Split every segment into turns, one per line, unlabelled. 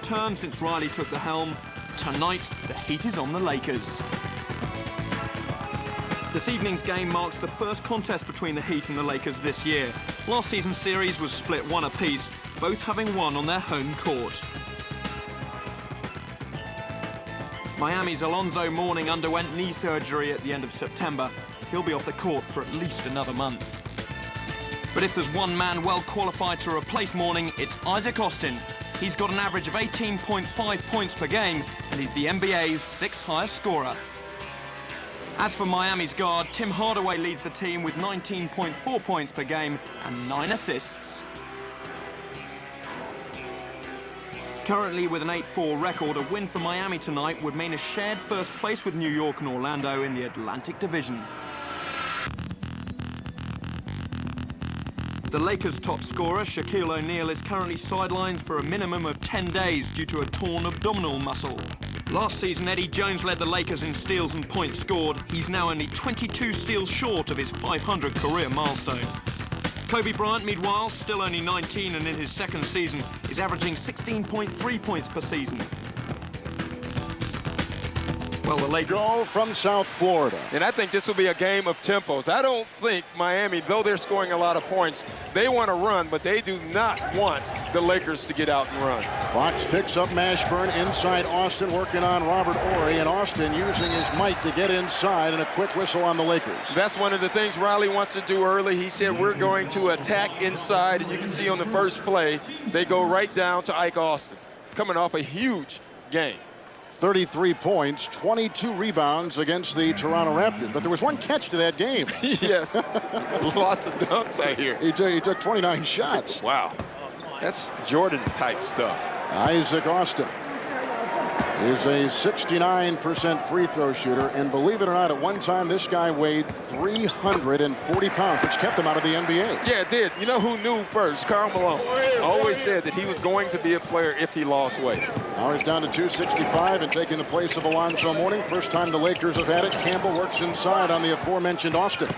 turned since Riley took the helm. Tonight, the heat is on the Lakers. This evening's game marks the first contest between the Heat and the Lakers this year. Last season's series was split 1 apiece, both having won on their home court. Miami's Alonzo Mourning underwent knee surgery at the end of September. He'll be off the court for at least another month. But if there's one man well qualified to replace Mourning, it's Isaac Austin. He's got an average of 18.5 points per game, and he's the NBA's 6th highest scorer. As for Miami's guard, Tim Hardaway leads the team with 19.4 points per game and 9 assists. Currently with an 8-4 record, a win for Miami tonight would mean a shared first place with New York and Orlando in the Atlantic Division. The Lakers' top scorer, Shaquille O'Neal, is currently sidelined for a minimum of 10 days due to a torn abdominal muscle. Last season, Eddie Jones led the Lakers in steals and points scored. He's now only 22 steals short of his 500 career milestone. Kobe Bryant, meanwhile, still only 19 and in his second season, is averaging 16.3 points per season. Well, the Lakers
go from South Florida.
And I think this will be a game of tempos. I don't think Miami, though they're scoring a lot of points, they want to run, but they do not want the Lakers to get out and run.
Fox picks up Mashburn inside Austin, working on Robert Horry, and Austin using his might to get inside, and a quick whistle on the Lakers.
That's one of the things Riley wants to do early. He said we're going to attack inside, and you can see on the first play, they go right down to Ike Austin, coming off a huge game.
33 points, 22 rebounds against the Toronto Raptors. But there was one catch to that game.
Yes, lots of dunks I hear.
He took 29 shots.
Wow, that's Jordan-type stuff.
Isaac Austin is a 69% free throw shooter. And believe it or not, at one time, this guy weighed 340 pounds, which kept him out of the NBA.
Yeah, it did. You know who knew first? Karl Malone. Always said that he was going to be a player if he lost weight.
Now he's down to 265 and taking the place of Alonzo Mourning. First time the Lakers have had it. Campbell works inside on the aforementioned Austin.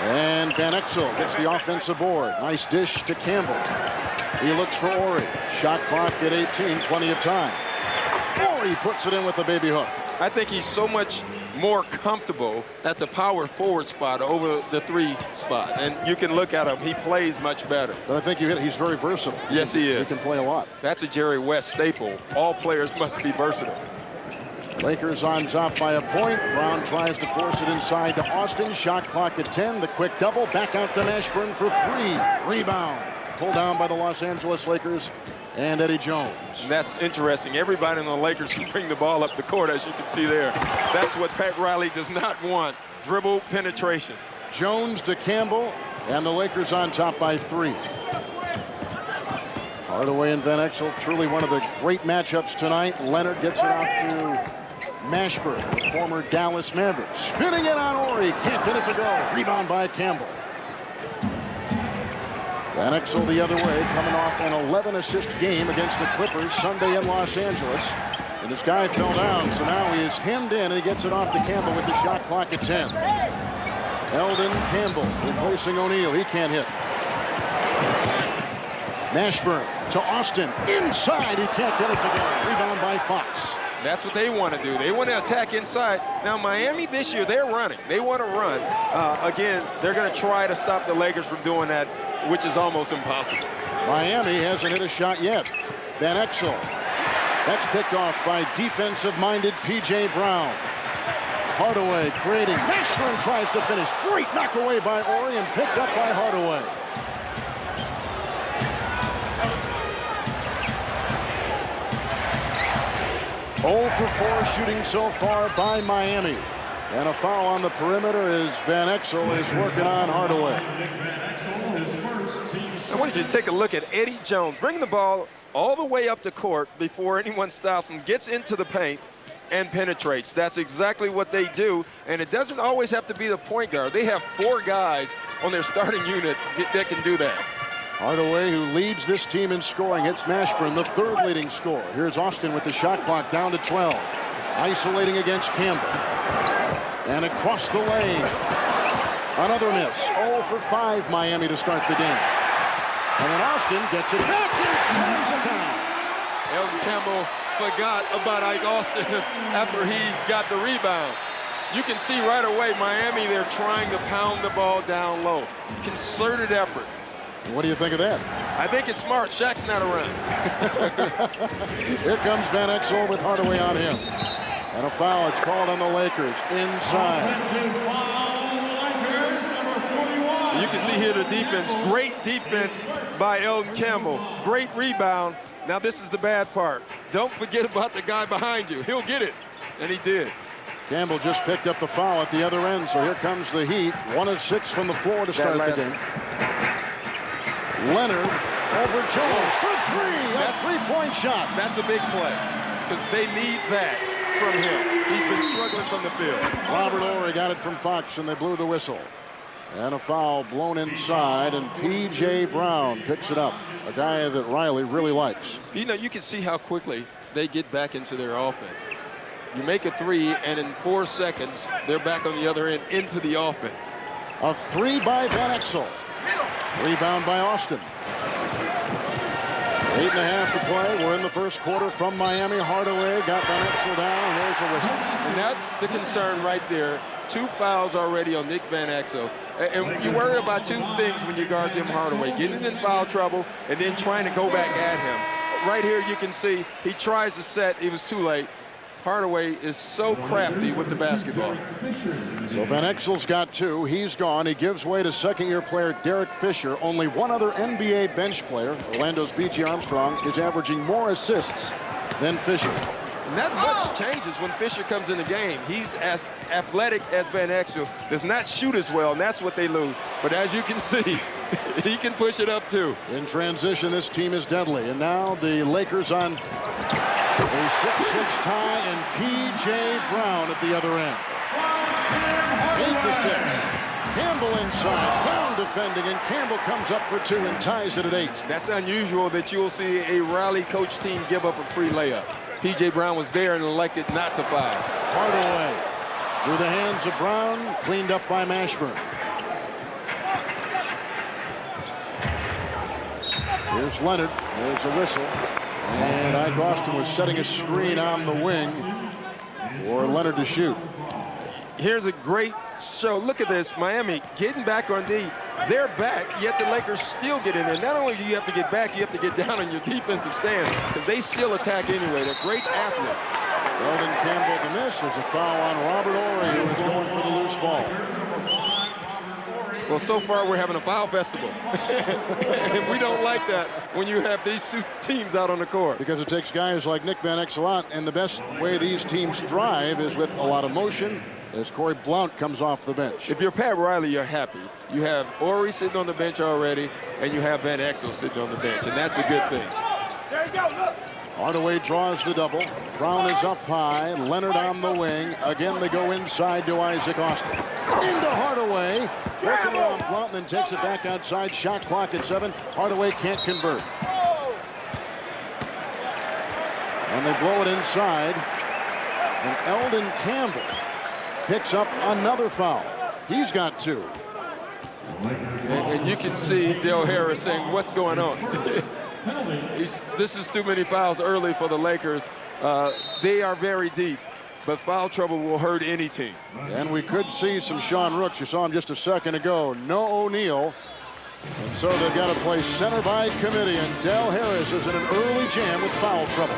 And Van Exel gets the offensive board. Nice dish to Campbell. He looks for Horry. Shot clock at 18, plenty of time. Horry puts it in with the baby hook.
I think he's so much more comfortable at the power forward spot over the 3 spot. And you can look at him, he plays much better.
But I think he's very versatile.
Yes, he is.
He can play a lot.
That's a Jerry West staple. All players must be versatile.
Lakers on top by a point. Brown tries to force it inside to Austin. Shot clock at 10. The quick double. Back out to Mashburn for 3. Rebound. Pulled down by the Los Angeles Lakers and Eddie Jones.
And that's interesting. Everybody in the Lakers can bring the ball up the court, as you can see there. That's what Pat Riley does not want. Dribble penetration.
Jones to Campbell, and the Lakers on top by 3. Hardaway and Van Exel, truly one of the great matchups tonight. Leonard gets it off to Mashburn, the former Dallas Mavericks. Spinning it on Horry, can't get it to go. Rebound by Campbell. Van Exel the other way, coming off an 11-assist game against the Clippers Sunday in Los Angeles. And this guy fell down, so now he is hemmed in, and he gets it off to Campbell with the shot clock at 10. Eldon Campbell replacing O'Neal. He can't hit. Mashburn to Austin. Inside, he can't get it to go. Rebound by Fox.
That's what they want to do. They want to attack inside. Now, Miami this year, they're running. They want to run. Again, they're going to try to stop the Lakers from doing that, which is almost impossible.
Miami hasn't hit a shot yet. Van Exel. That's picked off by defensive-minded P.J. Brown. Hardaway creating. Mashburn tries to finish. Great knock away by Horry and picked up by Hardaway. Oh for 4 shooting so far by Miami. And a foul on the perimeter as Van Exel is working on Hardaway.
I want you to take a look at Eddie Jones bringing the ball all the way up the court before anyone stops him, gets into the paint and penetrates. That's exactly what they do, and it doesn't always have to be the point guard. They have 4 guys on their starting unit that can do that.
Hardaway, who leads this team in scoring, hits Mashburn, the 3rd leading scorer. Here's Austin with the shot clock down to 12. Isolating against Campbell. And across the lane. Another miss. 0 for 5 Miami to start the game. And then Austin gets it back and slams it down.
Elton Campbell forgot about Ike Austin after he got the rebound. You can see right away Miami, they're trying to pound the ball down low. Concerted effort.
What do you think of that?
I think it's smart. Shaq's not around.
Here comes Van Exel with Hardaway on him. And a foul. It's called on the Lakers inside.
You can see here the defense. Great defense by Elton Campbell. Great rebound. Now this is the bad part. Don't forget about the guy behind you. He'll get it. And he did.
Campbell just picked up the foul at the other end, so here comes the Heat. 1 of 6 from the floor to start the game. Leonard over Jones for three. That's a three-point shot.
That's a big play because they need that from him. He's been struggling from the field.
Robert Horry got it from Fox, and they blew the whistle. And a foul blown inside, and P.J. Brown picks it up, a guy that Riley really likes.
You know, you can see how quickly they get back into their offense. You make a three, and in 4 seconds, they're back on the other end into the offense.
A three by Van Exel. Rebound by Austin. 8.5 to play. We're in the first quarter from Miami. Hardaway got Van Exel down. There's a whistle.
And that's the concern right there. 2 fouls already on Nick Van Exel. And you worry about 2 things when you guard Tim Hardaway. Getting in foul trouble and then trying to go back at him. Right here you can see he tries to set. It was too late. Hardaway is so crafty with the basketball.
So Van Exel's got 2. He's gone. He gives way to second-year player Derek Fisher. Only one other NBA bench player, Orlando's B.J. Armstrong, is averaging more assists than Fisher.
And that much changes when Fisher comes in the game. He's as athletic as Van Exel, does not shoot as well, and that's what they lose. But as you can see, he can push it up too.
In transition, this team is deadly. And now the Lakers on a 6-6 tie, and P.J. Brown at the other end. 8-6. Campbell inside. Brown defending, and Campbell comes up for 2 and ties it at 8.
That's unusual that you'll see a Riley coach team give up a free layup. P.J. Brown was there and elected not to foul.
Hardaway through the hands of Brown, cleaned up by Mashburn. Here's Leonard. There's a whistle. And Ike Austin was setting a screen on the wing for Leonard to shoot.
Here's a great show. Look at this. Miami getting back on D. They're back, yet the Lakers still get in there. Not only do you have to get back, you have to get down on your defensive stand because they still attack anyway. They're great athletes.
Eldon Campbell to miss. There's a foul on Robert Horry, who was going for the loose ball.
Well, so far we're having a foul festival. And we don't like that when you have these 2 teams out on the court.
Because it takes guys like Nick Van Exel out, and the best way these teams thrive is with a lot of motion as Corey Blount comes off the bench.
If you're Pat Riley, you're happy. You have Horry sitting on the bench already, and you have Van Exel sitting on the bench, and that's a good thing.
There you go, look.
Hardaway draws the double. Brown is up high. Leonard on the wing. Again, they go inside to Isaac Austin. Into Hardaway. Working around Blount, and then takes it back outside. Shot clock at 7. Hardaway can't convert. And they blow it inside. And Eldon Campbell picks up another foul. He's got 2.
And you can see Del Harris saying, what's going on? This is too many fouls early for the Lakers. They are very deep, but foul trouble will hurt any team.
And we could see some Sean Rooks. You saw him just a second ago. No O'Neal. And so they've got to play center by committee, and Del Harris is in an early jam with foul trouble.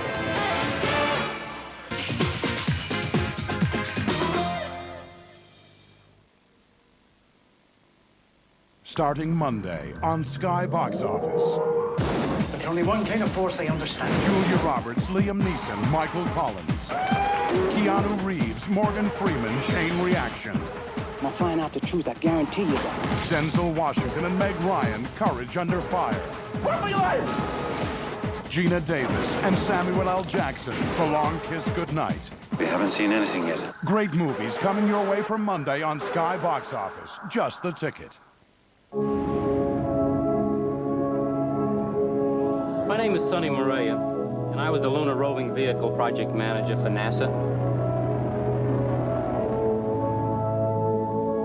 Starting Monday on Sky Box Office.
There's only one kind of force they understand.
Julia Roberts, Liam Neeson, Michael Collins. Keanu Reeves, Morgan Freeman, Chain Reaction.
I'll find out the truth, I guarantee you that.
Denzel Washington and Meg Ryan, Courage Under Fire.
What are you like?
Gina Davis and Samuel L. Jackson, The Long Kiss Goodnight.
We haven't seen anything yet.
Great movies coming your way from Monday on Sky Box Office. Just the ticket.
My name is Sonny Moreira, and I was the Lunar Roving Vehicle Project Manager for NASA.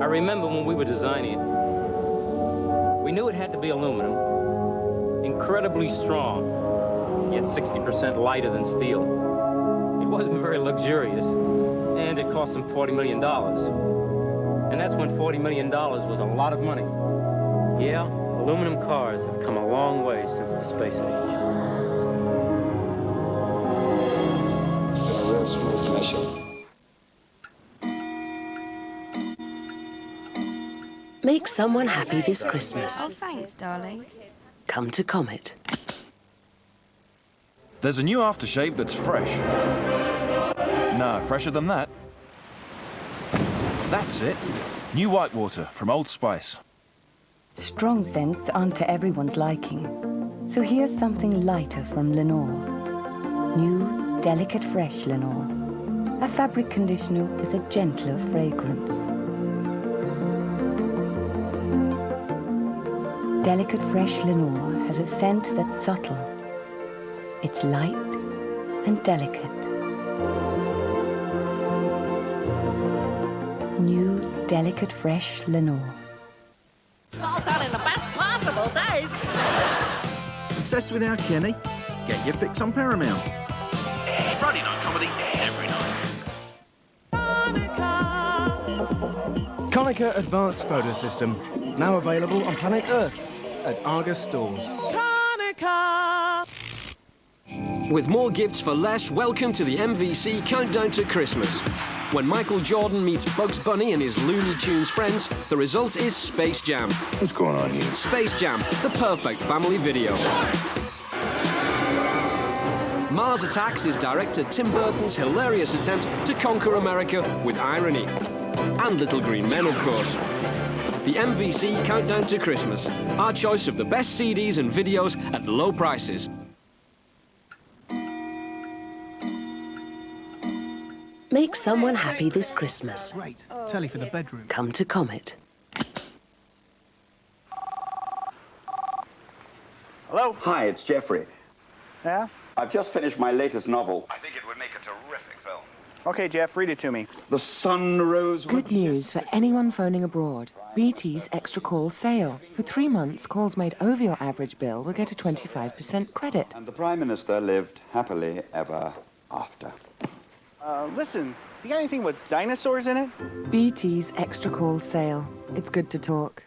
I remember when we were designing it, we knew it had to be aluminum, incredibly strong, yet 60% lighter than steel. It wasn't very luxurious, and it cost them $40 million. And that's when $40 million was a lot of money. Yeah, aluminum cars have come a long way since the space age.
It's been a real smooth mission.
Make someone happy this Christmas.
Oh, thanks, darling.
Come to Comet.
There's a new aftershave that's fresh. No, fresher than that. That's it. New Whitewater from Old Spice.
Strong scents aren't to everyone's liking. So here's something lighter from Lenore. New, delicate fresh Lenore. A fabric conditioner with a gentler fragrance. Delicate fresh Lenore has a scent that's subtle. It's light and delicate. New, delicate fresh Lenore.
All done in the best possible days.
Obsessed with our Kenny? Get your fix on Paramount.
Friday night comedy every night.
Konica Advanced Photo System, now available on planet Earth at Argus stores.
Konica!
With more gifts for less, welcome to the MVC Countdown to Christmas. When Michael Jordan meets Bugs Bunny and his Looney Tunes friends, the result is Space Jam.
What's going on here?
Space Jam, the perfect family video. Mars Attacks is director Tim Burton's hilarious attempt to conquer America with irony. And Little Green Men, of course. The MVC Countdown to Christmas, our choice of the best CDs and videos at low prices.
Make someone happy this Christmas.
Great. Telly for the bedroom.
Come to Comet.
Hello?
Hi, it's Jeffrey.
Yeah?
I've just finished my latest novel.
I think it would make a terrific film.
Okay, Jeff, read it to me.
The sun rose...
Good news for anyone phoning abroad. BT's Extra Call sale. For 3 months, calls made over your average bill will get a 25% credit.
And the Prime Minister lived happily ever after.
Listen, you got anything with dinosaurs in it?
BT's Extra Call sale. It's good to talk.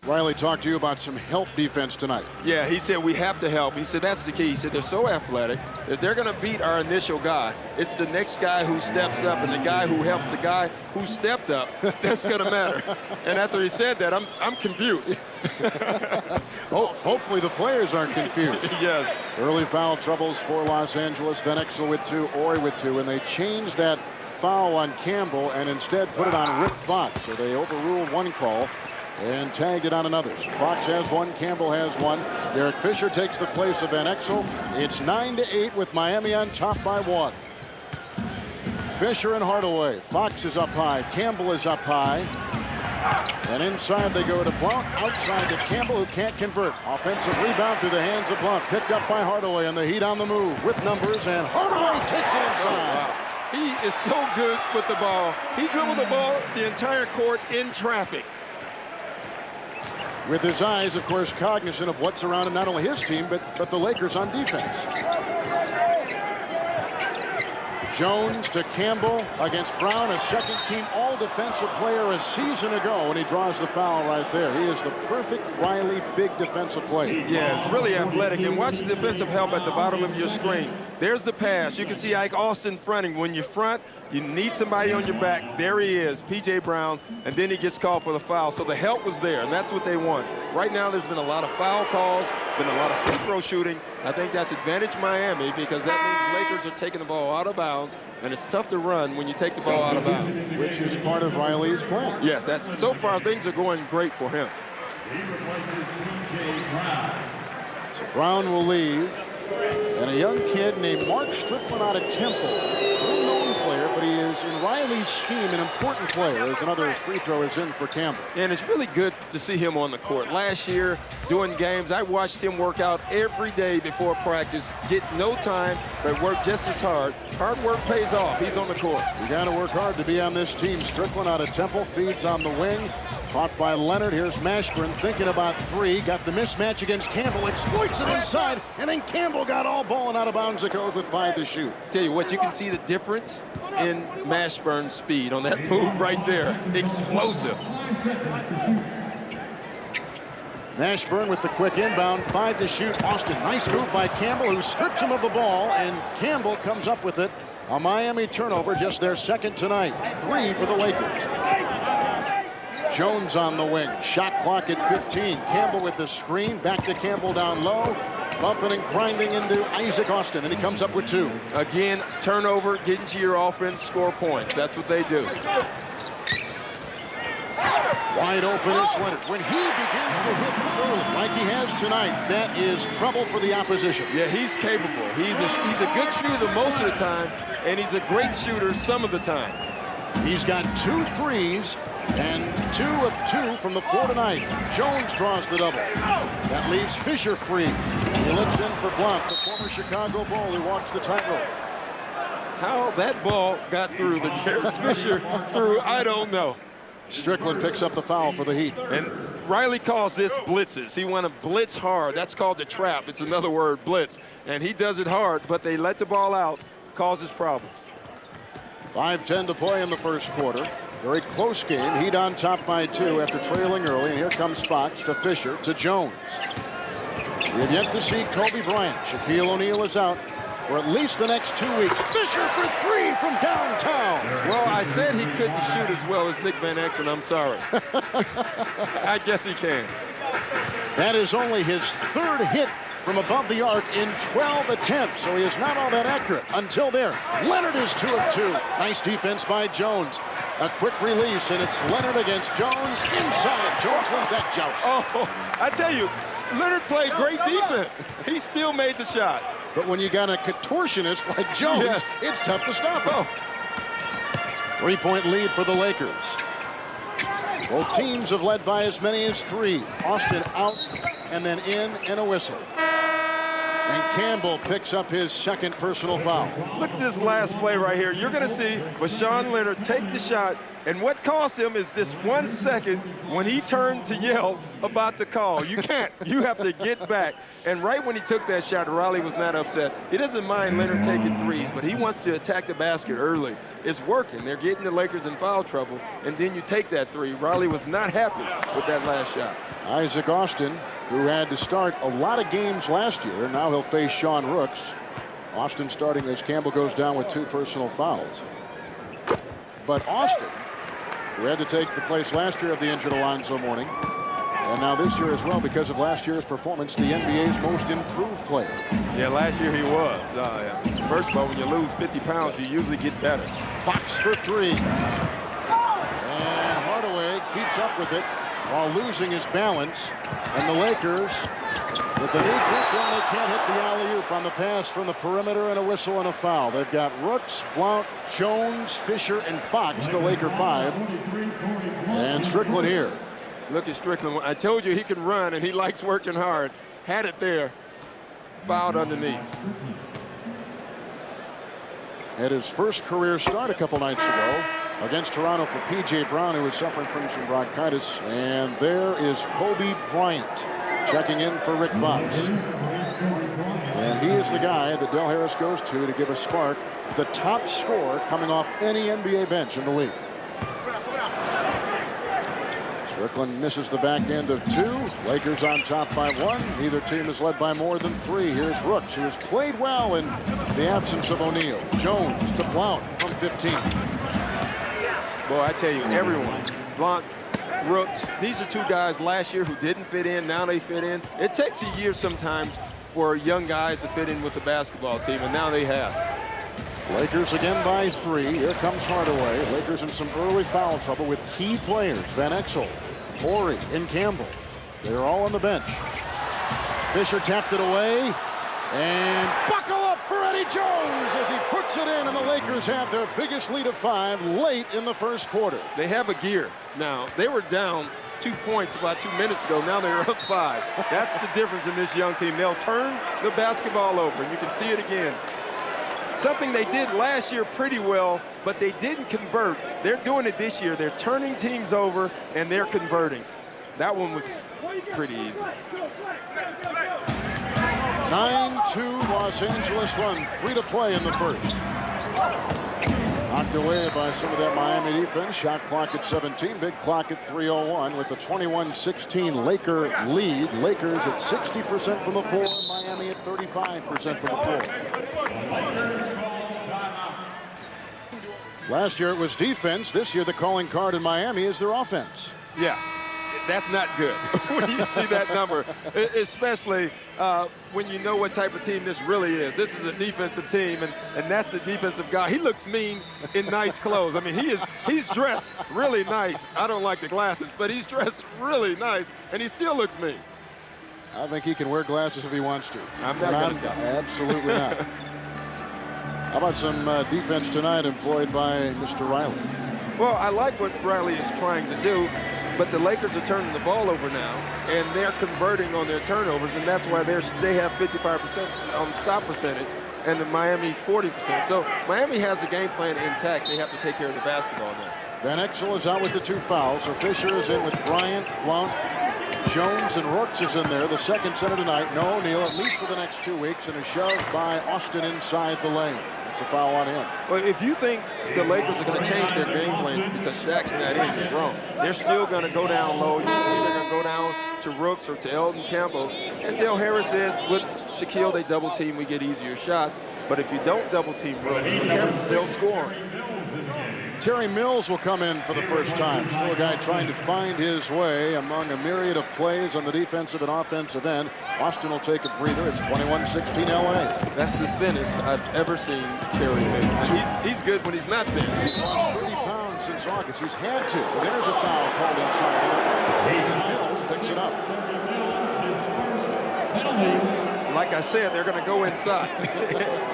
Riley talked to you about some help defense tonight.
Yeah, he said we have to help. He said that's the key. He said they're so athletic. If they're going to beat our initial guy, it's the next guy who steps up and the guy who helps the guy who stepped up. That's going to matter. And after he said that, I'm confused.
Hopefully the players aren't confused.
Yes.
Early foul troubles for Los Angeles. Van Exel with 2, Ori with 2, and they changed that foul on Campbell and instead put it on Rick Fox. So they overruled one call and tagged it on another. Fox has 1, Campbell has 1. Derek Fisher takes the place of Van Exel. It's 9-8 with Miami on top by 1. Fisher and Hardaway. Fox is up high. Campbell is up high. And inside they go to Blount. Outside to Campbell, who can't convert. Offensive rebound through the hands of Blount. Picked up by Hardaway, and the Heat on the move with numbers, and Hardaway takes it inside.
He is so good with the ball. He dribbled the ball the entire court in traffic.
With his eyes, of course, cognizant of what's around him, not only his team, but the Lakers on defense. Jones to Campbell against Brown, a second-team all-defensive player a season ago, and he draws the foul right there. He is the perfect Riley big defensive player.
Yeah, it's really athletic. And watch the defensive help at the bottom of your screen. There's the pass. You can see Ike Austin fronting. When you front, you need somebody on your back. There he is, P.J. Brown, and then he gets called for the foul. So the help was there, and that's what they want. Right now, there's been a lot of foul calls, been a lot of free throw shooting. I think that's advantage Miami because that means Lakers are taking the ball out of bounds, and it's tough to run when you take the ball out of bounds.
Which is part of Riley's plan.
Yes, that's so far things are going great for him.
He replaces P.J. Brown. So Brown will leave, and a young kid named Mark Strickland out of Temple. Unknown player, but he is in Riley's scheme an important player as another free throw is in for Campbell.
And it's really good to see him on the court. Last year, doing games, I watched him work out every day before practice, get no time, but work just as hard. Hard work pays off. He's on the court.
You got to work hard to be on this team. Strickland out of Temple, feeds on the wing. Caught by Leonard. Here's Mashburn thinking about three. Got the mismatch against Campbell. Exploits it inside. And then Campbell got all ball and out of bounds. It goes with 5 to shoot.
Tell you what, you can see the difference in Mashburn's speed on that move right there. Explosive.
Mashburn with the quick inbound. 5 to shoot. Austin. Nice move by Campbell, who strips him of the ball. And Campbell comes up with it. A Miami turnover, just their second tonight. 3 for the Lakers. Jones on the wing. Shot clock at 15. Campbell with the screen. Back to Campbell down low. Bumping and grinding into Isaac Austin, and he comes up with 2.
Again, turnover, get into your offense, score points. That's what they do.
Wide open is Leonard. When he begins to hit early, like he has tonight, that is trouble for the opposition.
Yeah, he's capable. He's a good shooter most of the time, and he's a great shooter some of the time.
He's got 2 threes and 2 of 2 from the floor tonight. Jones draws the double. That leaves Fisher free. He looks in for Blount, the former Chicago Bull who walks the tightrope.
How that ball got through the Derek Fisher through, I don't know.
Strickland picks up the foul for the Heat.
And Riley calls this blitzes. He want to blitz hard. That's called the trap. It's another word, blitz. And he does it hard, but they let the ball out, causes problems.
5:10 to play in the first quarter. Very close game. Heat on top by 2 after trailing early. And here comes Fox to Fisher to Jones. We have yet to see Kobe Bryant. Shaquille O'Neal is out for at least the next 2 weeks. Fisher for 3 from downtown.
Well, I said he couldn't shoot as well as Nick Van Exel. I'm sorry. I guess he can.
That is only his 3rd hit from above the arc in 12 attempts, so he is not all that accurate until there. Leonard is 2 of 2. Nice defense by Jones. A quick release, and it's Leonard against Jones inside. Jones wins that joust.
Oh, I tell you, Leonard played great defense. He still made the shot.
But when you got a contortionist like Jones,
yes,
it's tough to stop him. 3-point lead for the Lakers. Both teams have led by as many as 3. Austin out and then in and a whistle. And Campbell picks up his 2nd personal foul.
Look at this last play right here. You're going to see Sean Leonard take the shot, and what cost him is this 1 second when he turned to yell about the call. You can't. You have to get back. And right when he took that shot, Riley was not upset. He doesn't mind Leonard taking threes, but he wants to attack the basket early. It's working. They're getting the Lakers in foul trouble, and then you take that 3. Riley was not happy with that last shot.
Isaac Austin, who had to start a lot of games last year, and now he'll face Sean Rooks. Austin starting as Campbell goes down with 2 personal fouls. But Austin, who had to take the place last year of the injured Alonzo Mourning, and now this year as well because of last year's performance, the NBA's most improved player.
Yeah, last year he was. First of all, when you lose 50 pounds, you usually get better.
Fox for 3. And Hardaway keeps up with it while losing his balance. And the Lakers, with the knee quick one, they can't hit the alley-oop on the pass from the perimeter, and a whistle and a foul. They've got Rooks, Blount, Jones, Fisher, and Fox, the Laker 5. And Strickland here.
Look at Strickland. I told you he can run, and he likes working hard. Had it there. Fouled underneath.
Had his first career start a couple nights ago against Toronto for P.J. Brown, who was suffering from some bronchitis. And there is Kobe Bryant checking in for Rick Fox. And he is the guy that Del Harris goes to give a spark. The top scorer coming off any NBA bench in the league. Strickland misses the back end of 2. Lakers on top by 1. Neither team is led by more than 3. Here's Rooks, who has played well in the absence of O'Neal. Jones to Blount from 15.
Boy, I tell you, everyone, Blount, Rooks, these are 2 guys last year who didn't fit in. Now they fit in. It takes a year sometimes for young guys to fit in with the basketball team, and now they have.
Lakers again by 3. Here comes Hardaway. Lakers in some early foul trouble with key players. Van Exel, Horry, and Campbell. They're all on the bench. Fisher tapped it away. And buckle up for Eddie Jones as he puts it in, and the Lakers have their biggest lead of 5 late in the first quarter.
They have a gear now. They were down 2 points about 2 minutes ago. Now they're up 5. That's the difference in this young team. They'll turn the basketball over, and you can see it again. something they did last year pretty well, but they didn't convert. They're doing it this year. They're turning teams over, and they're converting. That one was pretty easy.
9-2 Los Angeles run, 3 to play in the first. Knocked away by some of that Miami defense. Shot clock at 17, big clock at 3:01 with the 21-16 Laker lead. Lakers at 60% from the floor, Miami at 35% from the floor. Last year it was defense. This year the calling card in Miami is their offense.
Yeah. That's not good when you see that number, especially when you know what type of team this really is. This is a defensive team, and that's the defensive guy. He looks mean in nice clothes. I mean, he's dressed really nice. I don't like the glasses, but he's dressed really nice, and he still looks mean.
I think he can wear glasses if he wants to.
I'm not going to tell.
Absolutely not. How about some defense tonight employed by Mr. Riley?
Well, I like what Riley is trying to do. But the Lakers are turning the ball over now, and they're converting on their turnovers, and that's why they have 55% on stop percentage, and the Miami's 40%. So Miami has the game plan intact. They have to take care of the basketball now.
Van Exel is out with the 2 fouls. So Fisher is in with Bryant, Blount, Jones, and Rooks is in there. The second center tonight. No O'Neal, at least for the next 2 weeks, and a shove by Austin inside the lane. It's a foul on him.
Well, if you think the Lakers are going to change their game plan because Shaq's not in, you're wrong. They're still going to go down low. You're either going to go down to Rooks or to Elton Campbell. And Dale Harris says with Shaquille, they double team, we get easier shots. But if you don't double team Rooks or Campbell, they'll score.
Terry Mills will come in for the first time. Still a guy trying to find his way among a myriad of plays on the defensive and offensive end. Austin will take a breather. It's 21-16 LA.
That's the thinnest I've ever seen Terry Mills. He's good when he's not thin.
He's lost 30 pounds since August. He's had to. But there's a foul called inside. Austin Mills picks it up.
Like I said, they're going to go inside.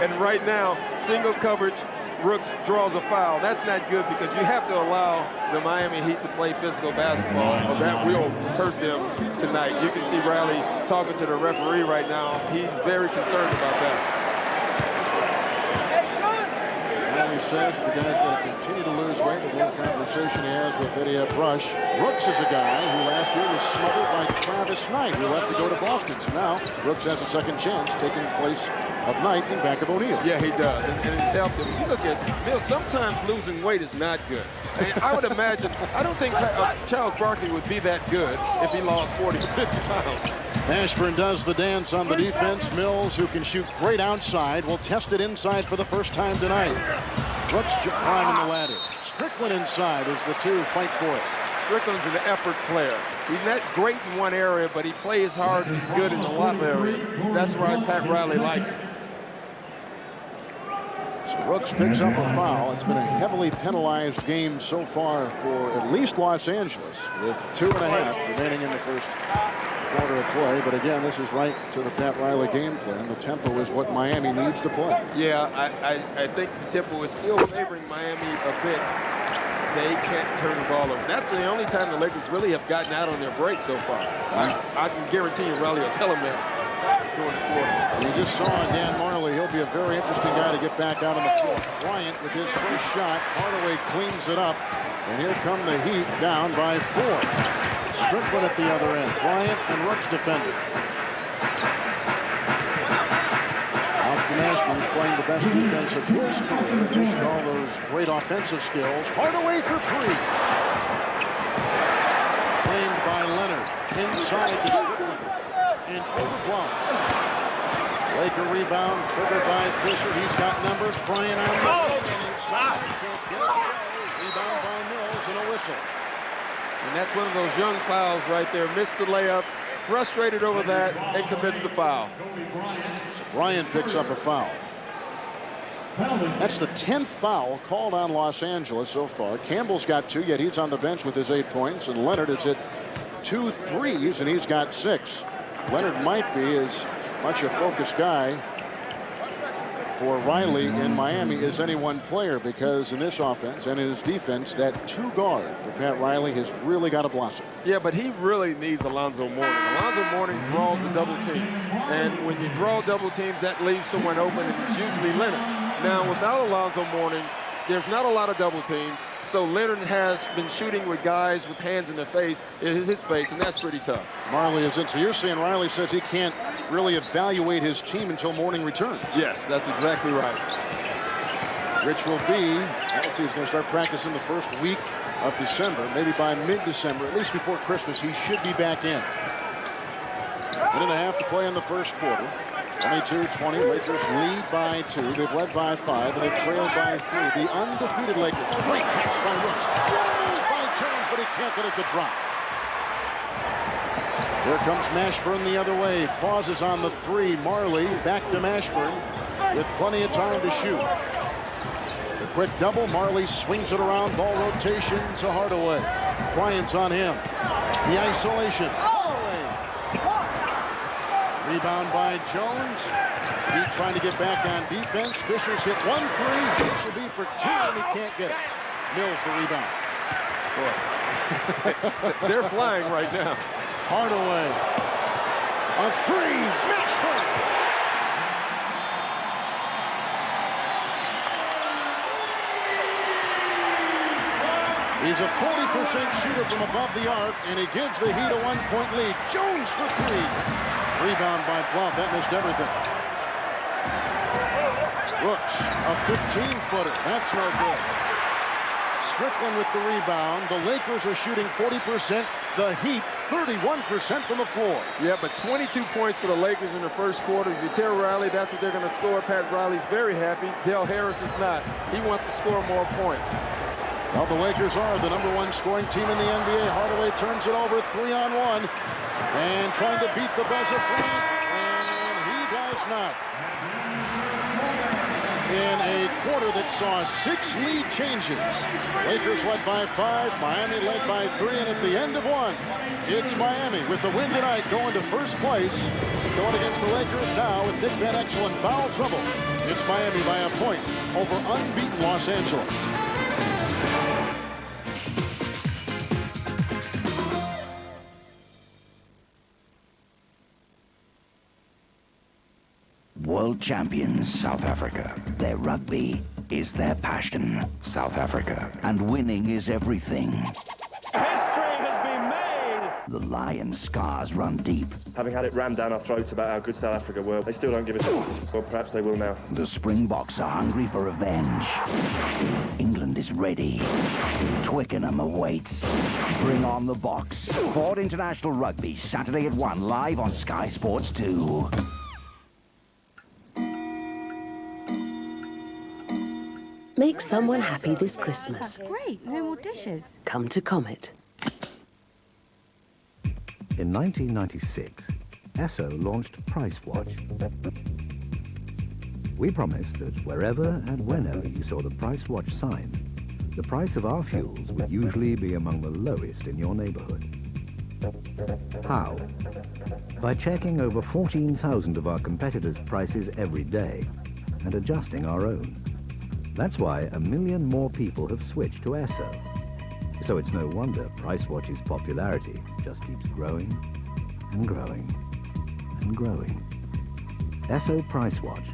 And right now, single coverage, Rooks draws a foul. That's not good because you have to allow the Miami Heat to play physical basketball, or that will hurt them tonight. You can see Riley talking to the referee right now. He's very concerned about that.
Riley says the guy's going to continue to lose weight. The little conversation he has with Eddie F. Rush. Rooks is a guy who last year was smothered by Travis Knight, who left to go to Boston. So now Rooks has a second chance, taking place of Knight in back of O'Neal.
Yeah, he does, and it's helped him. You look at Mills, sometimes losing weight is not good. And I would imagine, I don't think Charles Barkley would be that good if he lost 40 to 50 pounds.
Ashburn does the dance on the defense. Mills, who can shoot great outside, will test it inside for the first time tonight. Brooks climbing the ladder. Strickland inside as the 2 fight for it.
Strickland's an effort player. He's not great in one area, but he plays hard and he's good in a lot of areas. That's why Pat Riley likes him.
So Brooks picks up a foul. It's been a heavily penalized game so far for at least Los Angeles, with 2.5 remaining in the first quarter of play. But again, this is right to the Pat Riley game plan. The tempo is what Miami needs to play.
Yeah, I think the tempo is still favoring Miami a bit. They can't turn the ball over. That's the only time the Lakers really have gotten out on their break so far. I can guarantee you Riley will tell them that during the quarter.
We just saw Dan Marley. He'll be a very interesting guy to get back out on the floor. Bryant with his first shot. Hardaway cleans it up. And here come the Heat down by 4. Strickland at the other end. Bryant and Rooks defending. Austin Ashburn playing the best defense of his career. Just all those great offensive skills. Hardaway for 3. Claimed by Leonard. Inside to Strickland. And overblown. Laker rebound triggered by Fisher. He's got numbers. Bryant on the and inside. Can't get it away. Rebound by Mills and a whistle.
And that's one of those young fouls right there. Missed the layup, frustrated over that, and commits the foul.
So Bryant picks up a foul. That's the 10th foul called on Los Angeles so far. Campbell's got 2, yet he's on the bench with his 8 points. And Leonard has hit 2 threes, and he's got 6. Leonard might be as much a focused guy for Riley in Miami as any one player, because in this offense and in his defense, that 2 guard for Pat Riley has really got to blossom.
Yeah, but he really needs Alonzo Mourning. Alonzo Mourning draws the double team. And when you draw double teams, that leaves someone open, and it's usually Leonard. Now, without Alonzo Mourning, there's not a lot of double teams. So Leonard has been shooting with guys with hands in their face, in his face, and that's pretty tough.
Marley is in. So you're saying Riley says he can't really evaluate his team until Mourning returns?
Yes, that's exactly right.
Rich will be, let's see, he's going to start practicing the first week of December. Maybe by mid-December, at least before Christmas, he should be back in. 1.5 to play in the first quarter. 22-20, Lakers lead by 2. They've led by 5, and they've trailed by 3. The undefeated Lakers. Great catch by Rooks. By Jones, but he can't get it to drop. Here comes Mashburn the other way. Pauses on the 3. Marley back to Mashburn with plenty of time to shoot. The quick double. Marley swings it around. Ball rotation to Hardaway. Bryant's on him. The isolation. Rebound by Jones. He trying to get back on defense. Fisher's hit 1 3. This will be for 2, and he can't get it. Mills the rebound.
Boy. They're flying right now.
Hardaway. A 3. Mashburn. He's a 40% shooter from above the arc, and he gives the Heat a 1-point lead. Jones for 3. Rebound by Bluff. That missed everything. Brooks, a 15-footer. That's no good. Strickland with the rebound. The Lakers are shooting 40%. The Heat, 31% from the floor.
Yeah, but 22 points for the Lakers in the first quarter. If you tell Riley that's what they're going to score, Pat Riley's very happy. Dale Harris is not. He wants to score more points.
Well, the Lakers are the #1 scoring team in the NBA. Hardaway turns it over 3-on-1. And trying to beat the buzzer front, and he does not. In a quarter that saw 6 lead changes. Lakers led by 5, Miami led by 3, and at the end of 1, it's Miami with the win tonight going to first place. Going against the Lakers now with Nick Van Exel in foul trouble. It's Miami by a point over unbeaten Los Angeles.
World champions South Africa. Their rugby is their passion. South Africa. And winning is everything.
History has been made!
The Lions' scars run deep.
Having had it rammed down our throats about how good South Africa were, they still don't give a shit. Well, perhaps they will now.
The Springboks are hungry for revenge. England is ready. Twickenham awaits. Bring on the Boks. Ford International Rugby, Saturday at 1, live on Sky Sports 2.
Make someone happy this Christmas.
Great, no more dishes.
Come to Comet.
In 1996, Esso launched Price Watch. We promised that wherever and whenever you saw the Price Watch sign, the price of our fuels would usually be among the lowest in your neighborhood. How? By checking over 14,000 of our competitors' prices every day and adjusting our own. That's why 1 million more people have switched to Esso. So it's no wonder Price Watch's popularity just keeps growing and growing and growing. Esso Price Watch.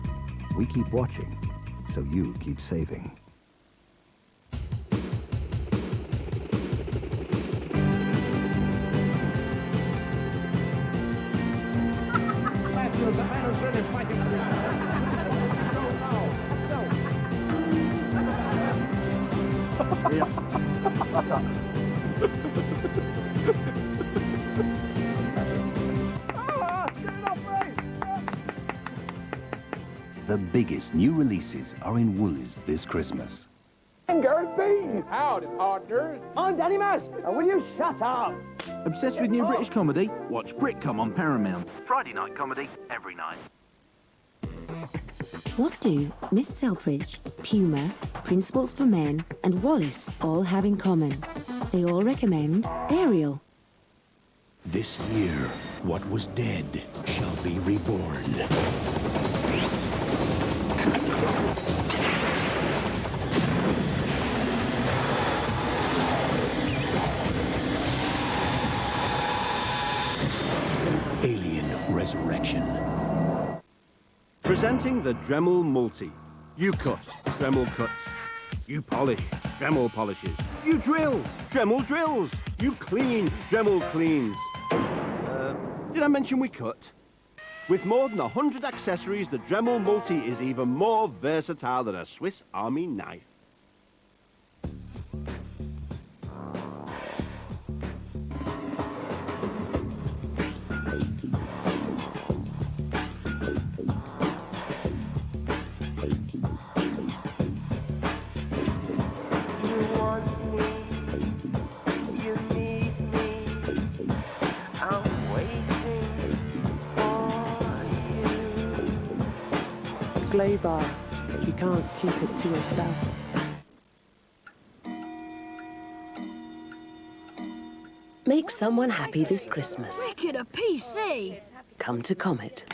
We keep watching, so you keep saving.
The biggest new releases are in Woolies this Christmas.
Gareth B. Howdy, partners. I'm Danny Mask. And will you shut up?
Obsessed with new British comedy? Watch Britcom on Paramount.
Friday night comedy every night.
What do Miss Selfridge, Puma, Principles for Men, and Wallace all have in common? They all recommend Ariel.
This year, what was dead shall be reborn. Alien Resurrection.
Presenting the Dremel Multi.
You cut, Dremel cuts. You polish, Dremel polishes. You drill, Dremel drills. You clean, Dremel cleans. Did I mention we cut? With more than 100 accessories, the Dremel Multi is even more versatile than a Swiss Army knife.
Glow bar. You can't keep it to yourself.
Make someone happy this Christmas.
Wicked a PC.
Come to Comet.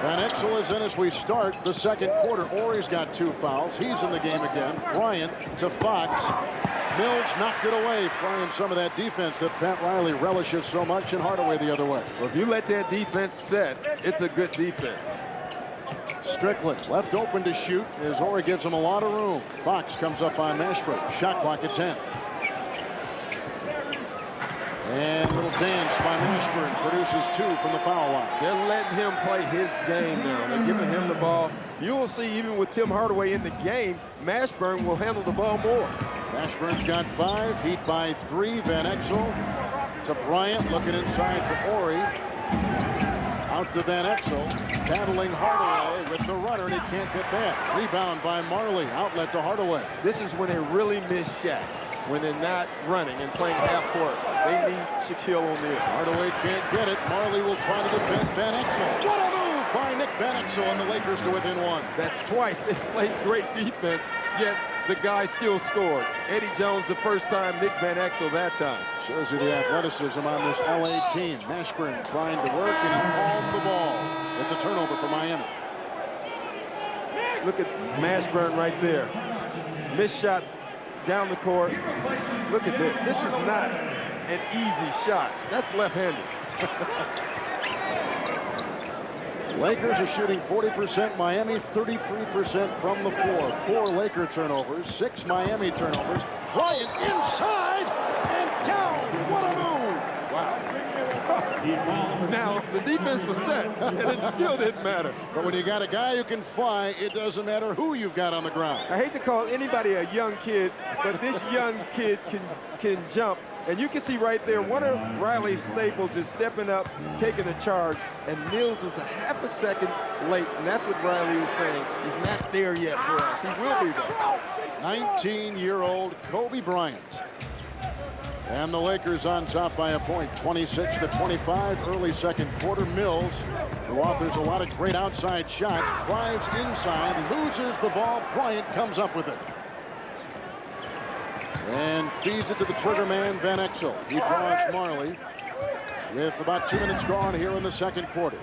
Van Exel is in as we start the second quarter. Ory's got 2 fouls. He's in the game again. Bryant to Fox. Mills knocked it away, trying some of that defense that Pat Riley relishes so much, and Hardaway the other way.
Well, if you let that defense set, it's a good defense.
Strickland left open to shoot as Ory gives him a lot of room. Fox comes up on Mashburn. Shot clock at 10. And a little dance by Mashburn produces 2 from the foul line.
They're letting him play his game now. They're giving him the ball. You will see, even with Tim Hardaway in the game, Mashburn will handle the ball more.
Mashburn's got 5. Heat by 3. Van Exel to Bryant, looking inside for Ory. Out to Van Exel, battling Hardaway with the runner, and he can't get that. Rebound by Marley, outlet to Hardaway.
This is when they really miss Shaq, when they're not running and playing half court. They need Shaquille O'Neal.
Hardaway can't get it. Marley will try to defend Van Exel. What a move by Nick Van Exel, and the Lakers to within 1.
That's twice they played great defense, yet the guy still scored. Eddie Jones the first time, Nick Van Exel that time.
Shows you the athleticism on this LA team. Mashburn trying to work, and he palmed the ball. It's a turnover for Miami.
Look at Mashburn right there. Missed shot down the court. Look at this. This is not an easy shot. That's left-handed.
Lakers are shooting 40%. Miami 33% from the floor. 4 Laker turnovers, 6 Miami turnovers. Bryant inside and down. What a move!
Wow. Now, the defense was set, and it still didn't matter.
But when you got a guy who can fly, it doesn't matter who you've got on the ground.
I hate to call anybody a young kid, but this young kid can jump. And you can see right there, one of Riley's staples is stepping up, taking the charge, and Mills was a half a second late, and that's what Riley was saying. He's not there yet for us. He will be there.
19-year-old Kobe Bryant. And the Lakers on top by a point, 26-25, early second quarter. Mills, who offers a lot of great outside shots, drives inside, loses the ball. Bryant comes up with it. And feeds it to the trigger man, Van Exel. He draws Marley with about 2 minutes gone here in the second quarter.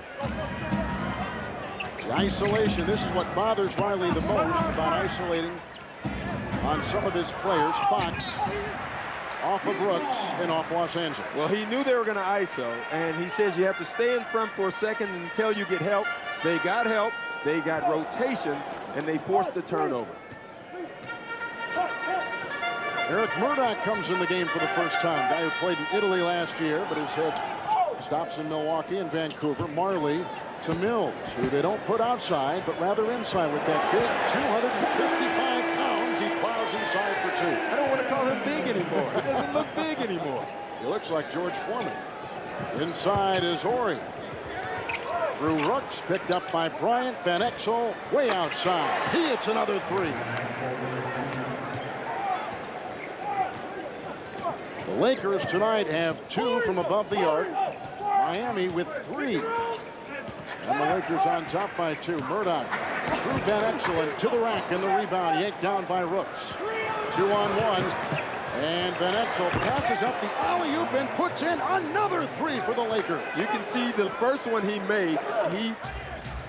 The isolation, this is what bothers Riley the most about isolating on some of his players. Fox off of Brooks and off Los Angeles.
Well, he knew they were going to ISO, and he says you have to stay in front for a second until you get help. They got help, they got rotations, and they forced the turnover.
Eric Murdoch comes in the game for the first time. Guy who played in Italy last year, but his head stops in Milwaukee and Vancouver. Marley to Mills, who they don't put outside, but rather inside with that big 255 pounds. He plows inside for 2.
I don't want to call him big anymore. He doesn't look big anymore.
He looks like George Foreman. Inside is Ory. Through Rooks, picked up by Bryant. Van Exel way outside. He hits another 3. The Lakers tonight have 2 from above the arc. Miami with 3. And the Lakers on top by 2. Murdoch through Van Exel and to the rack, and the rebound yanked down by Rooks. 2-on-1. And Van Exel passes up the alley-oop and puts in another 3 for the Lakers.
You can see the first one he made, he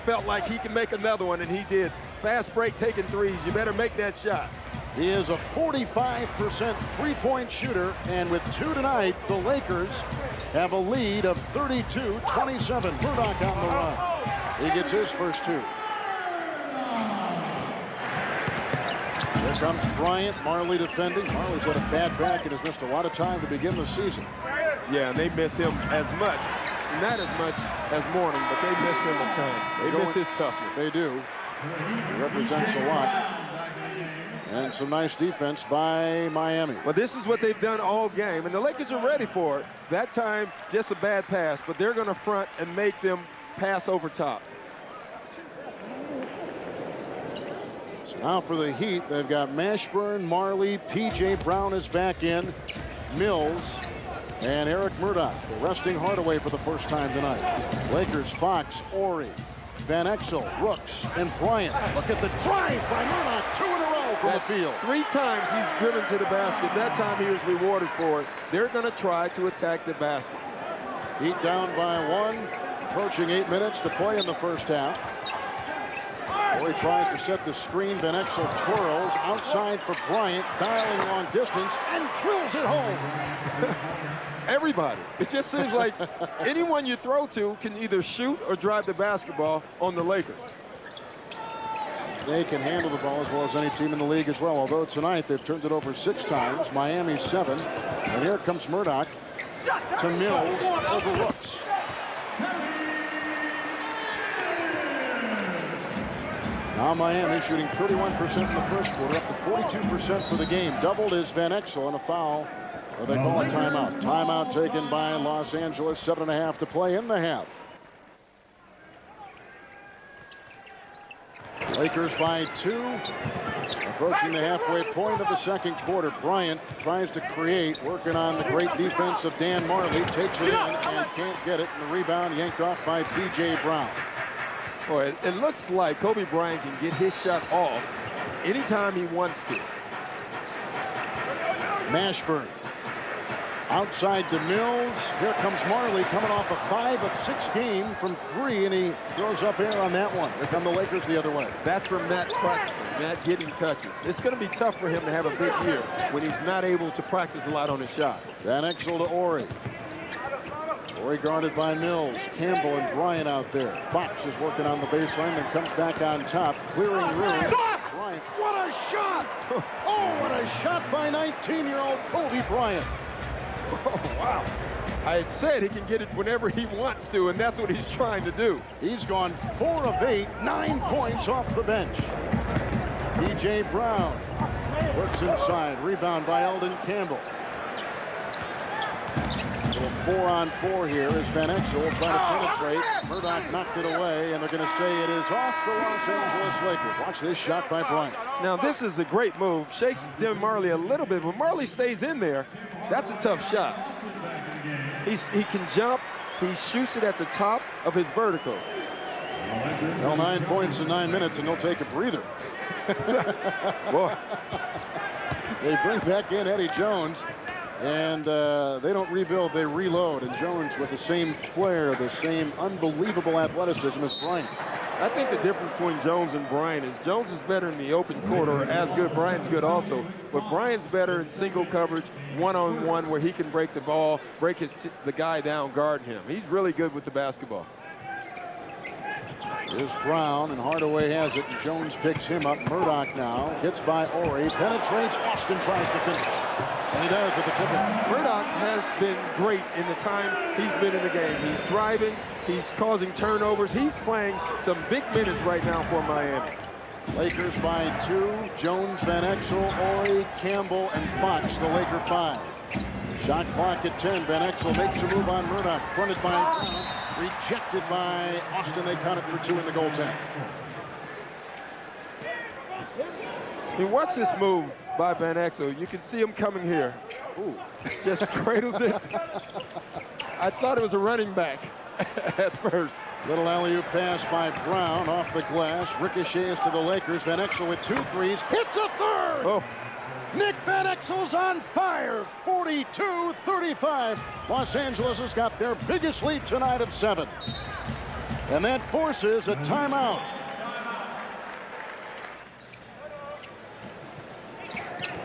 felt like he could make another one, and he did. Fast break taking threes. You better make that shot.
He is a 45% three-point shooter, and with 2 tonight, the Lakers have a lead of 32-27. Murdoch on the run. He gets his first 2. Here comes Bryant. Marley defending. Marley's had a bad back and has missed a lot of time to begin the season.
Yeah, and they miss him as much. Not as much as Mourning, but they miss him a ton. They miss his toughness.
They do. He represents a lot. And some nice defense by Miami.
Well, this is what they've done all game, and the Lakers are ready for it. That time, just a bad pass, but they're going to front and make them pass over top.
So now for the Heat, they've got Mashburn, Marley, P.J. Brown is back in, Mills, and Eric Murdoch. Resting Hardaway for the first time tonight. Lakers, Fox, Ori, Van Exel, Rooks, and Bryant. Look at the drive by Murdoch. 2 in a row from the field.
3 times he's driven to the basket. That time he was rewarded for it. They're going to try to attack the basket.
Heat down by 1. Approaching 8 minutes to play in the first half. Ori tries to set the screen. Van Exel twirls outside for Bryant, dialing long distance, and drills it home.
Everybody. It just seems like anyone you throw to can either shoot or drive the basketball on the Lakers.
They can handle the ball as well as any team in the league as well, although tonight they've turned it over 6 times. Miami 7. And here comes Murdoch to Mills over Rooks. Now Miami shooting 31% in the first quarter, up to 42% for the game. Doubled is Van Exel, and a foul. Well, they call a timeout. Timeout taken by Los Angeles. 7.5 to play in the half. Lakers by 2. Approaching the halfway point of the second quarter. Bryant tries to create, working on the great defense of Dan Marley. Takes it in and can't get it. And the rebound yanked off by P.J. Brown.
Boy, it looks like Kobe Bryant can get his shot off anytime he wants to.
Mashburn. Outside to Mills. Here comes Marley coming off a 5 of 6 game from 3, and he throws up air on that one. Here come the Lakers the other way.
That's from Matt practicing, Matt getting touches. It's going to be tough for him to have a big year when he's not able to practice a lot on his shot.
Van Exel to Ori. Ori guarded by Mills. Campbell and Bryant out there. Fox is working on the baseline and comes back on top, clearing room. Bryant, what a shot! Oh, what a shot by 19-year-old Kobe Bryant.
Oh, wow. I had said he can get it whenever he wants to, and that's what he's trying to do.
He's gone 4 of 8, 9 points off the bench. P.J. Brown works inside. Rebound by Eldon Campbell. A little 4-on-4 here as Van Exel will try to penetrate. Murdoch knocked it away, and they're going to say it is off the Los Angeles Lakers. Watch this shot by Bryant.
Now, this is a great move. Shakes Dan Marley a little bit, but Marley stays in there. That's a tough shot. He can jump. He shoots it at the top of his vertical.
Well, 9 points in 9 minutes, and they'll take a breather.
Boy.
They bring back in Eddie Jones, and they don't rebuild, they reload. And Jones with the same flair, the same unbelievable athleticism as Bryant.
I think the difference between Jones and Bryant is Jones is better in the open court, or as good. Bryant's good also. But Bryant's better in single coverage, one-on-one, where he can break the ball, break the guy down, guard him. He's really good with the basketball.
Here's Brown, and Hardaway has it, and Jones picks him up. Murdoch now gets by Ori, penetrates. Austin tries to finish, and he does with the tip.
Murdoch has been great in the time he's been in the game. He's driving, he's causing turnovers. He's playing some big minutes right now for Miami.
Lakers by 2. Jones, Van Exel, Ori, Campbell, and Fox, the Laker 5. Shot clock at 10. Van Exel makes a move on Murdoch, fronted by Brown. Rejected by Austin. They count it for 2 in the goal tent.
You watch this move by Van Exel. You can see him coming here. Ooh, just cradles it. I thought it was a running back at first.
Little alley-oop pass by Brown off the glass. Ricochets to the Lakers. Van Exel with 2 threes. Hits a third!
Oh.
Nick Van Exel's on fire. 42-35. Los Angeles has got their biggest lead tonight of 7. And that forces a timeout.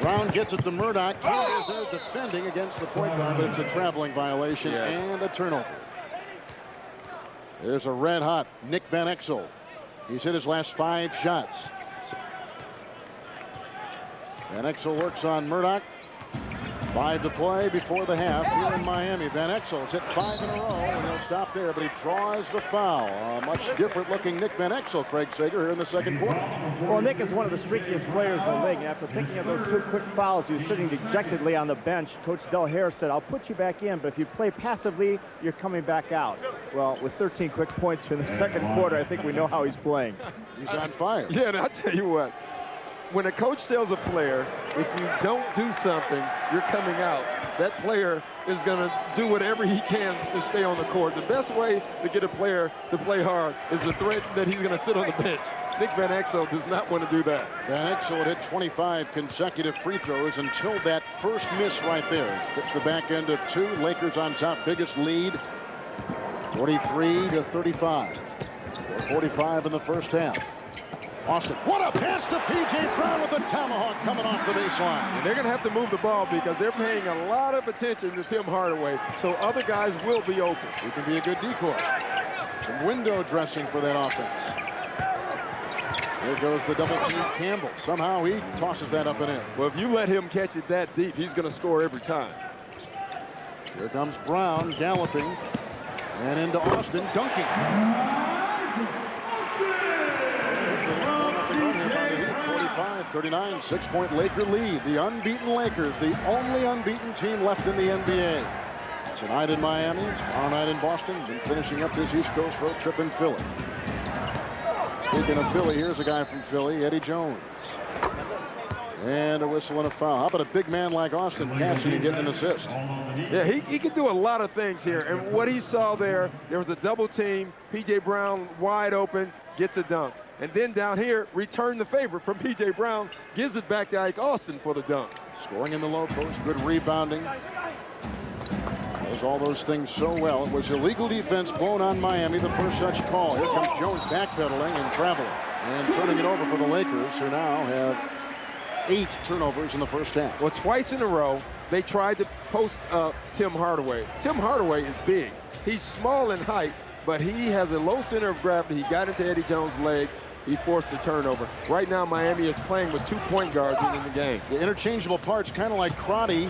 Brown gets it to Murdoch. Canada's there defending against the point guard, but it's a traveling violation and a turnover. There's a red-hot Nick Van Exel. He's hit his last 5 shots. Van Exel works on Murdoch. 5 to play before the half here in Miami. Van Exel has hit 5 in a row, and he'll stop there, but he draws the foul. A much different-looking Nick Van Exel, Craig Sager, here in the second quarter.
Well, Nick is one of the streakiest players in the league. After picking up those 2 quick fouls, he was sitting dejectedly on the bench. Coach Del Hare said, I'll put you back in, but if you play passively, you're coming back out. Well, with 13 quick points in the second quarter, I think we know how he's playing.
He's on fire.
Yeah, and I'll tell you what. When a coach tells a player, if you don't do something, you're coming out, that player is going to do whatever he can to stay on the court. The best way to get a player to play hard is to threaten that he's going to sit on the bench. Nick Van Exel does not want to do that.
Van Exel had hit 25 consecutive free throws until that first miss right there. Gets the back end of 2. Lakers on top, biggest lead, 43 to 35. 45 in the first half. Austin, what a pass to P.J. Brown with the tomahawk coming off the baseline.
And they're going to have to move the ball because they're paying a lot of attention to Tim Hardaway, so other guys will be open.
He can be a good decoy. Some window dressing for that offense. Here goes the double team Campbell. Somehow he tosses that up and in.
Well, if you let him catch it that deep, he's going to score every time.
Here comes Brown galloping and into Austin dunking. 45-39, 6-point Laker lead. The unbeaten Lakers, the only unbeaten team left in the NBA. Tonight in Miami, tomorrow night in Boston, and finishing up this East Coast road trip in Philly. Speaking of Philly, here's a guy from Philly, Eddie Jones. And a whistle and a foul. How about a big man like Austin passing and getting an assist?
Yeah, he can do a lot of things here. And what he saw there was a double team. P.J. Brown wide open, gets a dunk. And then down here, return the favor from P.J. Brown, gives it back to Ike Austin for the dunk.
Scoring in the low post, good rebounding. Does all those things so well. It was illegal defense blown on Miami, the first such call. Here comes Jones backpedaling and traveling. And turning it over for the Lakers, who now have 8 turnovers in the first half.
Well, twice in a row, they tried to post Tim Hardaway. Tim Hardaway is big. He's small in height, but he has a low center of gravity. He got into Eddie Jones' legs. He forced the turnover. Right now, Miami is playing with 2 point guards in the game.
The interchangeable parts, kind of like Crotty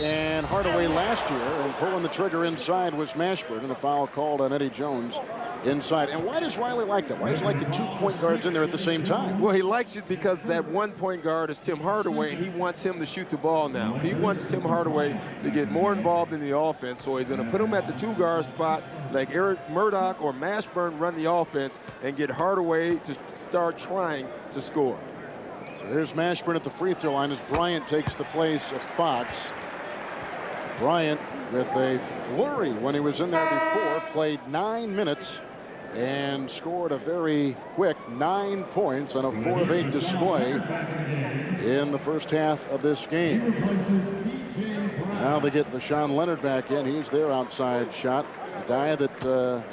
and Hardaway last year, and pulling the trigger inside was Mashburn, and a foul called on Eddie Jones inside. And why does Riley like that? Why does he like the 2 point guards in there at the same time?
Well, he likes it because that 1 point guard is Tim Hardaway, and he wants him to shoot the ball now. He wants Tim Hardaway to get more involved in the offense, so he's going to put him at the 2 guard spot, like Eric Murdoch or Mashburn run the offense, and get Hardaway to start trying to score.
So here's Mashburn at the free throw line as Bryant takes the place of Fox. Bryant, with a flurry when he was in there before, played 9 minutes and scored a very quick 9 points on a 4 of 8 display in the first half of this game. Now they get Vashawn Leonard back in. He's their outside shot. A guy that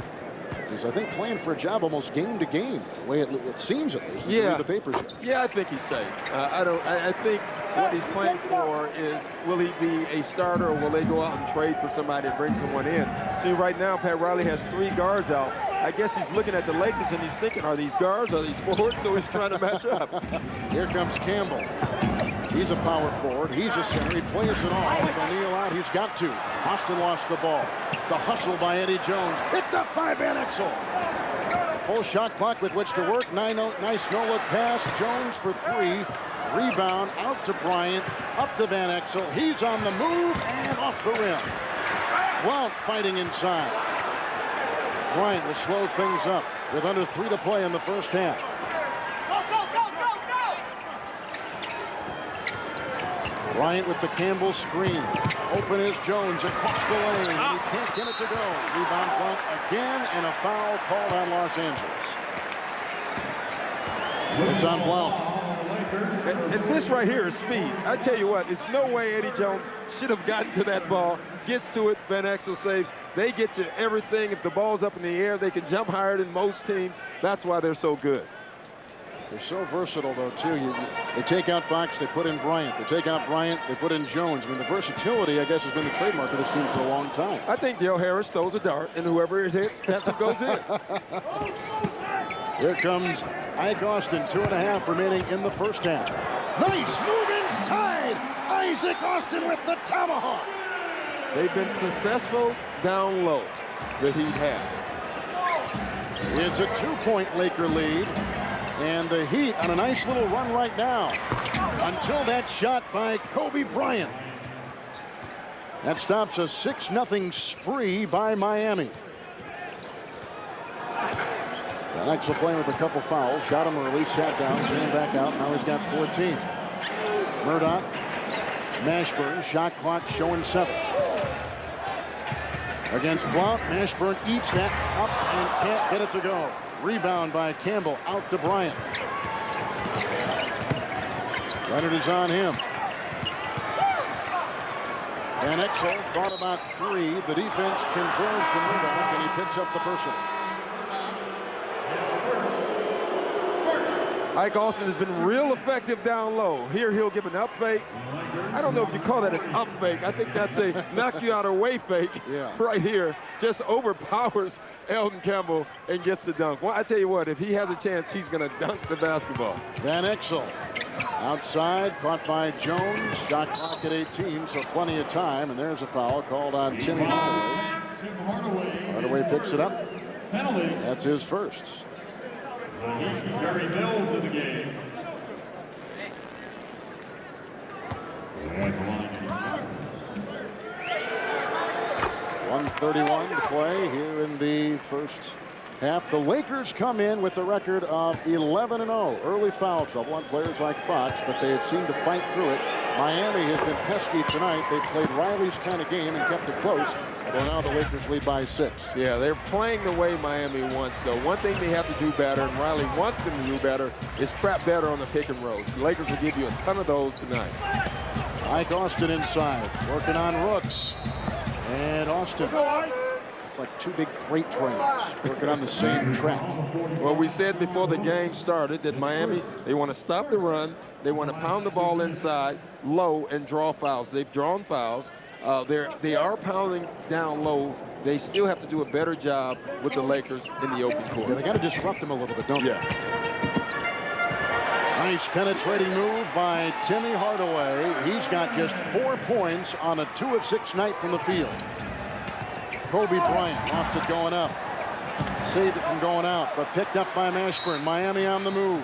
is, I think, playing for a job almost game to game, the way it seems at least.
Yeah,
the papers here.
Yeah, I think he's safe. I think what he's playing for is, will he be a starter or will they go out and trade for somebody and bring someone in? See, right now, Pat Riley has 3 guards out. I guess he's looking at the Lakers and he's thinking, are these guards, are these forwards? So he's trying to match up.
Here comes Campbell. He's a power forward. He's a center. He plays it all. O'Neal out. He's got to. Austin lost the ball. The hustle by Eddie Jones. Picked up by Van Exel. Full shot clock with which to work. Nice no-look pass. Jones for 3. Rebound out to Bryant. Up to Van Exel. He's on the move and off the rim. Blount fighting inside. Bryant will slow things up with under 3 to play in the first half. Bryant with the Campbell screen. Open is Jones across the lane. He can't get it to go. Rebound Blount again, and a foul called on Los Angeles. It's on Blount.
And this right here is speed. I tell you what, it's no way Eddie Jones should have gotten to that ball. Gets to it, Van Exel saves. They get to everything. If the ball's up in the air, they can jump higher than most teams. That's why they're so good.
They're so versatile, though, too. They take out Fox, they put in Bryant. They take out Bryant, they put in Jones. I mean, the versatility, I guess, has been the trademark of this team for a long time.
I think Dale Harris throws a dart, and whoever it hits, that's what goes in.
Here comes Ike Austin, 2.5 remaining in the first half. Nice move inside. Isaac Austin with the tomahawk.
They've been successful down low, the Heat have.
It's a 2-point Laker lead. And the Heat on a nice little run right now until that shot by Kobe Bryant. That stops a 6-0 spree by Miami. Van Exel playing with a couple fouls. Got him early, sat down, came back out. Now he's got 14. Murdoch, Mashburn, shot clock showing 7. Against Blount, Mashburn eats that up and can't get it to go. Rebound by Campbell, out to Bryant. Leonard is on him. Van Exel thought about 3. The defense controls the Murdoch, and he picks up the personal.
Ike Austin has been real effective down low. Here he'll give an up fake. I don't know if you call that an up fake. I think that's a knock you out away fake.
Yeah.
Right here. Just overpowers Elton Campbell and gets the dunk. Well, I tell you what, if he has a chance, he's going to dunk the basketball.
Van Exel outside, caught by Jones. Shot clock at 18, so plenty of time. And there's a foul called on Timmy Hardaway. Hardaway picks it up. That's his first.
Terry Mills in the game.
1:31 to play here in the first half. The Lakers come in with a record of 11-0. Early foul trouble on players like Fox, but they have seemed to fight through it. Miami has been pesky tonight. They played Riley's kind of game and kept it close. Well, now the Lakers lead by 6.
Yeah, they're playing the way Miami wants, though. One thing they have to do better, and Riley wants them to do better, is trap better on the pick and rolls. The Lakers will give you a ton of those tonight.
Ike Austin inside, working on Rooks. And Austin, it's like 2 big freight trains working on the same track.
Well, we said before the game started that Miami, they want to stop the run. They want to pound the ball inside, low, and draw fouls. They've drawn fouls. They are pounding down low. They still have to do a better job with the Lakers in the open court.
Yeah, they got to disrupt them a little bit, don't they? Nice penetrating move by Timmy Hardaway. He's got just 4 points on a 2 of 6 night from the field. Kobe Bryant lost it going up. Saved it from going out, but picked up by Mashburn. Miami on the move.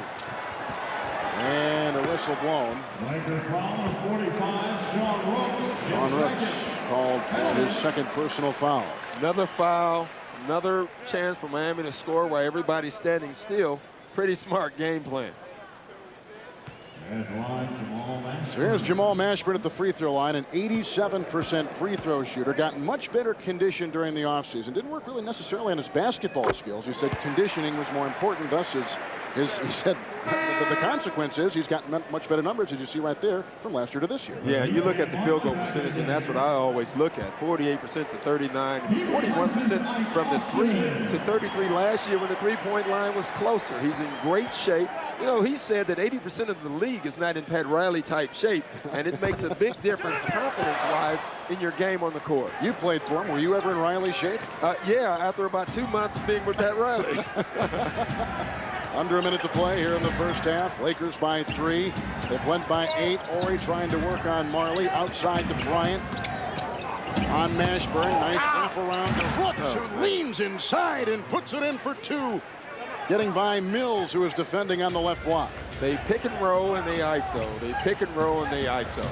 And a whistle blown.
Lakers foul number 45, Sean Rooks.
Sean Rooks called for his second personal foul.
Another foul, another chance for Miami to score while everybody's standing still. Pretty smart game plan.
So here's Jamal Mashburn at the free throw line, an 87% free throw shooter. Got in much better condition during the offseason. Didn't work really necessarily on his basketball skills. He said conditioning was more important. Thus, he said the consequence is he's gotten much better numbers, as you see right there, from last year to this year.
Yeah, you look at the field goal percentage, and that's what I always look at. 48% to 39, 41% from the 3 to 33 last year when the three-point line was closer. He's in great shape. You know, he said that 80% of the league is not in Pat Riley-type shape, and it makes a big difference confidence-wise in your game on the court.
You played for him. Were you ever in Riley shape?
Yeah, after about 2 months of being with Pat Riley.
Under a minute to play here in the first half. Lakers by 3. They've went by 8. Ori trying to work on Marley. Outside to Bryant. On Mashburn. Nice wrap around to Rooks, who leans inside and puts it in for 2. Getting by Mills, who is defending on the left block.
They pick and roll and they ISO. They pick and roll and they ISO.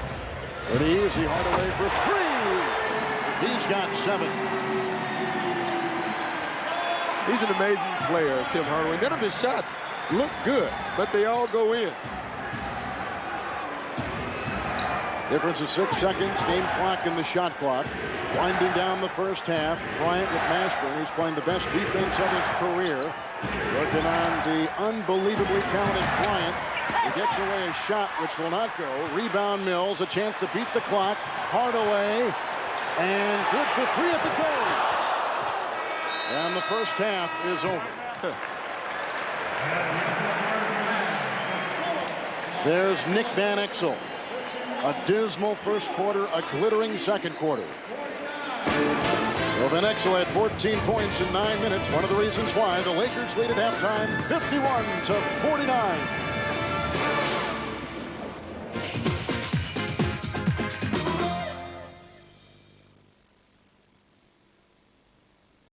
Pretty easy. Hardaway for 3. He's got 7.
He's an amazing player, Tim Hardaway. None of his shots look good, but they all go in.
Difference is 6 seconds. Game clock in the shot clock. Winding down the first half. Bryant with Mashburn, who's playing the best defense of his career. Working on the unbelievably talented Bryant. He gets away a shot which will not go. Rebound Mills, a chance to beat the clock. Hardaway, and good for 3 at the goal. And the first half is over. There's Nick Van Exel. A dismal first quarter, a glittering second quarter. So Van Exel had 14 points in 9 minutes. One of the reasons why the Lakers lead at halftime 51-49.